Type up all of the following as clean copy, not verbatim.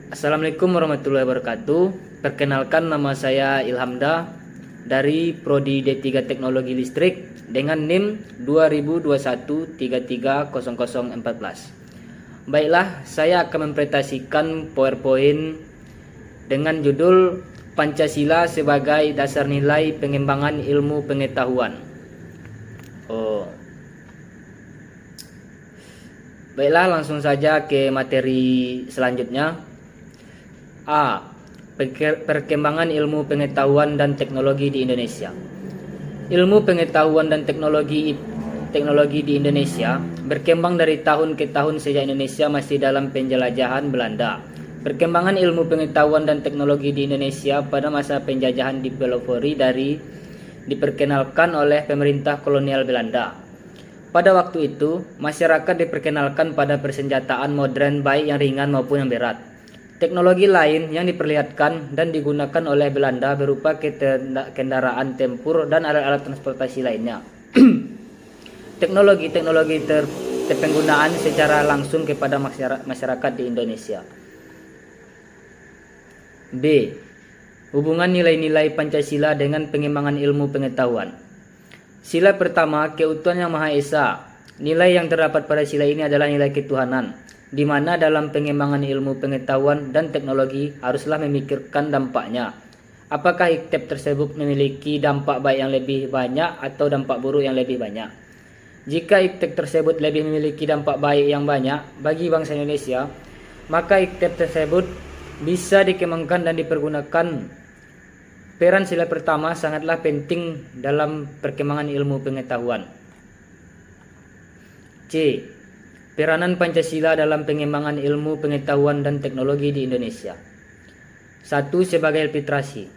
Assalamualaikum warahmatullahi wabarakatuh. Perkenalkan, nama saya Ilhamda dari Prodi D3 Teknologi Listrik dengan NIM 2021330014. Baiklah, saya akan mempresentasikan PowerPoint dengan judul Pancasila sebagai dasar nilai pengembangan ilmu pengetahuan. Baiklah, langsung saja ke materi selanjutnya. A. Perkembangan ilmu pengetahuan dan teknologi di Indonesia. Ilmu pengetahuan dan teknologi di Indonesia berkembang dari tahun ke tahun sejak Indonesia masih dalam penjelajahan Belanda. Perkembangan ilmu pengetahuan dan teknologi di Indonesia pada masa penjajahan dipelopori diperkenalkan oleh pemerintah kolonial Belanda. Pada waktu itu, masyarakat diperkenalkan pada persenjataan modern baik yang ringan maupun yang berat. Teknologi lain yang diperlihatkan dan digunakan oleh Belanda berupa kendaraan tempur dan alat-alat transportasi lainnya. Teknologi terpenggunaan secara langsung kepada masyarakat di Indonesia. B. Hubungan nilai-nilai Pancasila dengan pengembangan ilmu pengetahuan. Sila pertama, keutuhan Yang Maha Esa. Nilai yang terdapat pada sila ini adalah nilai ketuhanan, di mana dalam pengembangan ilmu pengetahuan dan teknologi haruslah memikirkan dampaknya. Apakah IPTEK tersebut memiliki dampak baik yang lebih banyak atau dampak buruk yang lebih banyak? Jika IPTEK tersebut lebih memiliki dampak baik yang banyak bagi bangsa Indonesia, maka IPTEK tersebut bisa dikembangkan dan dipergunakan. Peran sila pertama sangatlah penting dalam perkembangan ilmu pengetahuan. C. Peranan Pancasila dalam pengembangan ilmu pengetahuan dan teknologi di Indonesia. 1. Sebagai filtrasi.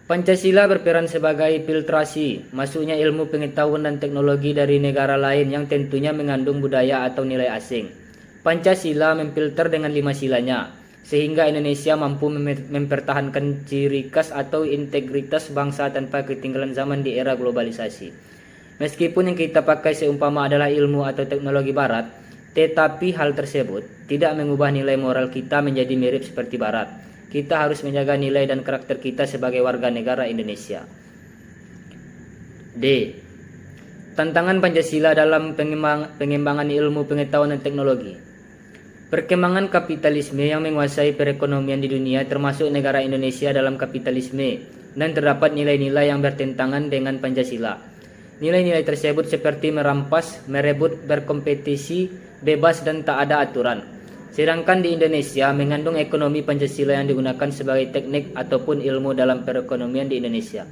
Pancasila berperan sebagai filtrasi masuknya ilmu pengetahuan dan teknologi dari negara lain yang tentunya mengandung budaya atau nilai asing. Pancasila memfilter dengan 5 silanya, sehingga Indonesia mampu mempertahankan ciri khas atau integritas bangsa tanpa ketinggalan zaman di era globalisasi. Meskipun yang kita pakai seumpama adalah ilmu atau teknologi barat, tetapi hal tersebut tidak mengubah nilai moral kita menjadi mirip seperti barat. Kita harus menjaga nilai dan karakter kita sebagai warga negara Indonesia. D. Tantangan Pancasila dalam pengembangan ilmu pengetahuan dan teknologi. Perkembangan kapitalisme yang menguasai perekonomian di dunia termasuk negara Indonesia dalam kapitalisme, dan terdapat nilai-nilai yang bertentangan dengan Pancasila. Nilai-nilai tersebut seperti merampas, merebut, berkompetisi, bebas dan tak ada aturan. Sedangkan di Indonesia mengandung ekonomi Pancasila yang digunakan sebagai teknik ataupun ilmu dalam perekonomian di Indonesia.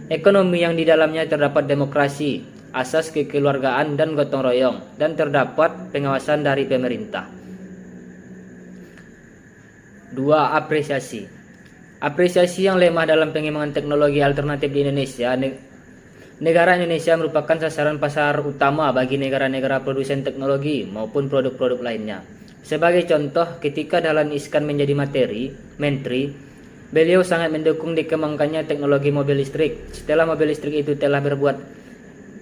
Ekonomi yang di dalamnya terdapat demokrasi, asas kekeluargaan dan gotong royong, dan terdapat pengawasan dari pemerintah. 2. Apresiasi. Apresiasi yang lemah dalam pengembangan teknologi alternatif di Indonesia. Negara Indonesia merupakan sasaran pasar utama bagi negara-negara produsen teknologi maupun produk-produk lainnya. Sebagai contoh, ketika Dahlan Iskan menjadi menteri, beliau sangat mendukung dikembangkannya teknologi mobil listrik. Setelah mobil listrik itu telah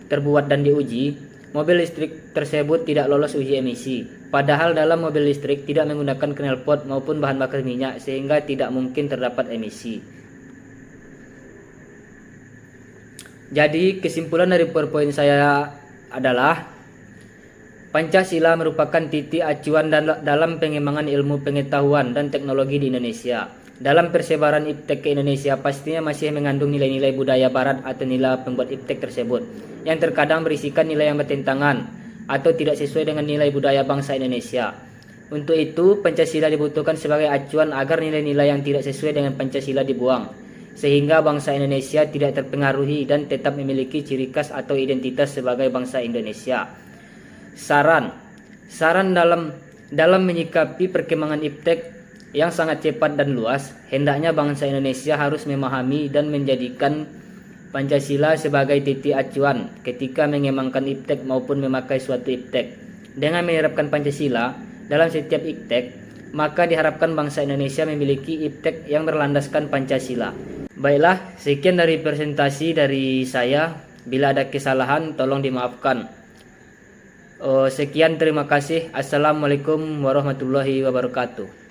terbuat dan diuji, mobil listrik tersebut tidak lolos uji emisi. Padahal dalam mobil listrik tidak menggunakan knalpot maupun bahan bakar minyak, sehingga tidak mungkin terdapat emisi. Jadi kesimpulan dari PowerPoint saya adalah Pancasila merupakan titik acuan dalam pengembangan ilmu pengetahuan dan teknologi di Indonesia. Dalam persebaran IPTEK ke Indonesia pastinya masih mengandung nilai-nilai budaya barat atau nilai pembuat IPTEK tersebut, yang terkadang berisikan nilai yang bertentangan atau tidak sesuai dengan nilai budaya bangsa Indonesia. Untuk itu, Pancasila dibutuhkan sebagai acuan agar nilai-nilai yang tidak sesuai dengan Pancasila dibuang, sehingga bangsa Indonesia tidak terpengaruhi dan tetap memiliki ciri khas atau identitas sebagai bangsa Indonesia. Saran dalam menyikapi perkembangan IPTEK yang sangat cepat dan luas, hendaknya bangsa Indonesia harus memahami dan menjadikan Pancasila sebagai titik acuan ketika mengembangkan IPTEK maupun memakai suatu IPTEK. Dengan menerapkan Pancasila dalam setiap IPTEK, maka diharapkan bangsa Indonesia memiliki IPTEK yang berlandaskan Pancasila. Baiklah, sekian dari presentasi dari saya. Bila ada kesalahan, tolong dimaafkan. Sekian, terima kasih. Assalamualaikum warahmatullahi wabarakatuh.